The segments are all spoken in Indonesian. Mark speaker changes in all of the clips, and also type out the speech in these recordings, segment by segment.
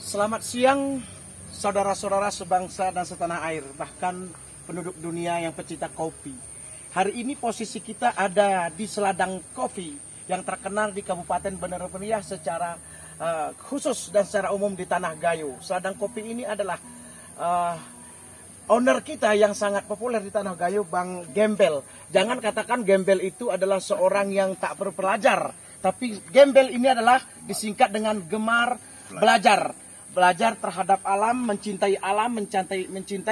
Speaker 1: Selamat siang, saudara-saudara sebangsa dan setanah air, bahkan penduduk dunia yang pecinta kopi. Hari ini posisi kita ada di Seladang Kopi yang terkenal di Kabupaten Bener Meriah secara khusus dan secara umum di Tanah Gayo. Seladang Kopi ini adalah owner kita yang sangat populer di Tanah Gayo, Bang Gembel. Jangan katakan Gembel itu adalah seorang yang tak berpelajar, tapi Gembel ini adalah disingkat dengan gemar belajar. Belajar terhadap alam, mencintai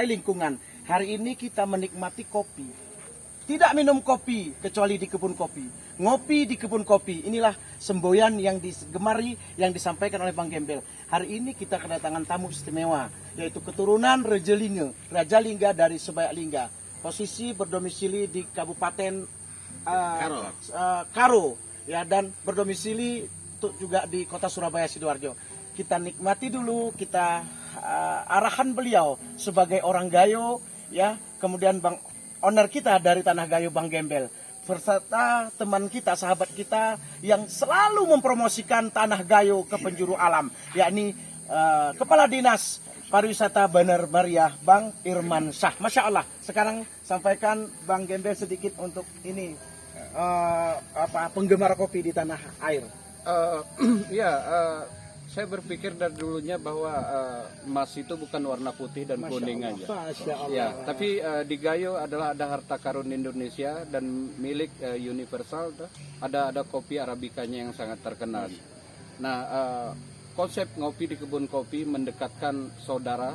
Speaker 1: lingkungan. Hari ini kita menikmati kopi. Tidak minum kopi kecuali di kebun kopi. Ngopi di kebun kopi. Inilah semboyan yang digemari, yang disampaikan oleh Bang Gembel. Hari ini kita kedatangan tamu istimewa, yaitu keturunan Raja Lingga dari Sebayak Lingga. Posisi berdomisili di Kabupaten Karo, ya, dan berdomisili juga di Kota Surabaya Sidoarjo. Kita nikmati dulu, kita arahan beliau sebagai orang Gayo, ya. Kemudian Bang owner kita dari Tanah Gayo, Bang Gembel, serta teman kita, sahabat kita yang selalu mempromosikan Tanah Gayo ke penjuru alam, yakni Kepala Dinas Pariwisata Bener Meriah, Bang Irman Syah. Masya Allah. Sekarang sampaikan Bang Gembel sedikit untuk ini penggemar kopi di tanah air.
Speaker 2: Saya berpikir dari dulunya bahwa emas itu bukan warna putih dan kuning aja. Ya, tapi di Gayo adalah ada harta karun Indonesia dan milik universal. Ada kopi arabikanya yang sangat terkenal. Nah, konsep ngopi di kebun kopi mendekatkan saudara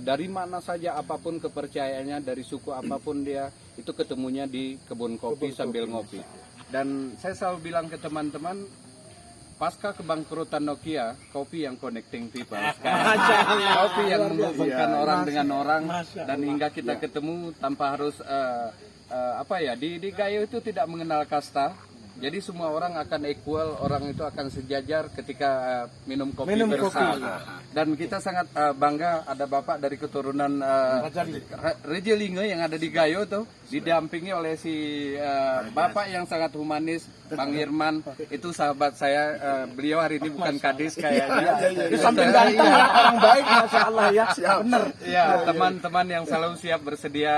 Speaker 2: dari mana saja, apapun kepercayaannya, dari suku apapun dia, itu ketemunya di kebun kopi sambil ngopi. Dan saya selalu bilang ke teman-teman, pasca kebangkrutan Nokia, kopi yang connecting people. Kopi yang menghubungkan orang dengan orang, dan hingga kita ketemu tanpa harus di Gayo itu tidak mengenal kasta. Jadi semua orang akan equal, orang itu akan sejajar ketika minum kopi bersama. Dan kita sangat bangga ada bapak dari keturunan Raja Lingga yang ada di Gayo tuh, didampingi oleh si bapak yang sangat humanis, Bang Irman. Itu sahabat saya, beliau hari ini bukan kadis kayaknya.
Speaker 1: Di samping ganteng orang baik, Masya Allah, ya. Bener.
Speaker 2: Ya, teman-teman yang selalu siap bersedia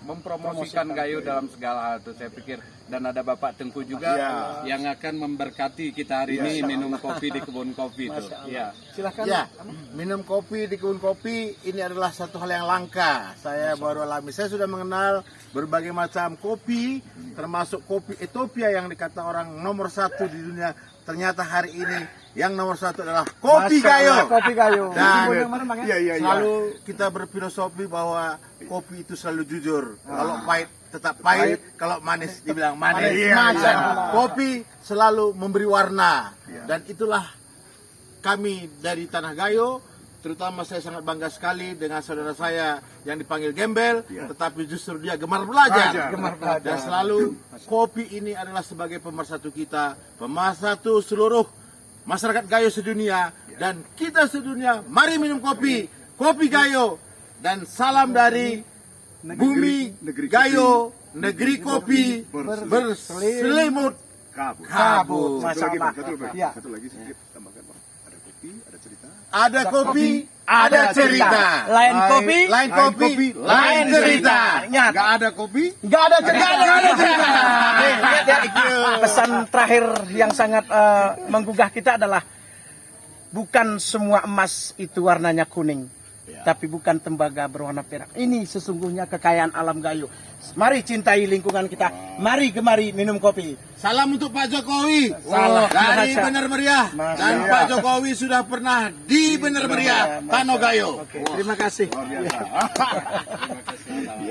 Speaker 2: mempromosikan Gayo dalam segala hal itu, saya pikir. Dan ada Bapak Tengku juga yang akan memberkati kita hari ini minum kopi di kebun kopi itu. Ya.
Speaker 3: Silakan. Ya, minum kopi di kebun kopi ini adalah satu hal yang langka. Saya baru alami. Saya sudah mengenal berbagai macam kopi, termasuk kopi Ethiopia yang dikata orang nomor satu di dunia. Ternyata hari ini yang nomor satu adalah kopi Gayo.
Speaker 1: Kopi Gayo.
Speaker 3: Dan selalu kita berfilosofi bahwa kopi itu selalu jujur. Kalau pahit tetap pahit, kalau manis dibilang manis. Kopi selalu memberi warna. Dan itulah kami dari Tanah Gayo. Terutama saya sangat bangga sekali dengan saudara saya yang dipanggil Gembel, tetapi justru dia gemar belajar. Dan selalu kopi ini adalah sebagai pemersatu kita, pemersatu seluruh masyarakat Gayo sedunia, dan kita sedunia. Mari minum kopi, kopi Gayo, dan salam dari bumi Gayo, negeri kopi berselimut kabut.
Speaker 4: Satu lagi sedikit tambahkan, Bang. Ada kopi, ada cerita.
Speaker 3: Ada kopi, ada cerita.
Speaker 1: Lain kopi,
Speaker 3: lain cerita.
Speaker 4: Nggak ada kopi,
Speaker 1: nggak ada cerita. Pesan terakhir yang sangat menggugah kita adalah bukan semua emas itu warnanya kuning, tapi bukan tembaga berwarna perak. Ini sesungguhnya kekayaan alam Gayo. Mari cintai lingkungan kita. Mari gemari minum kopi.
Speaker 3: Salam untuk Pak Jokowi.
Speaker 1: Salam
Speaker 3: dari Bener Meriah. Dan Pak Jokowi sudah pernah di Bener Meriah, Tanah Gayo.
Speaker 1: Terima kasih.
Speaker 4: luar biasa.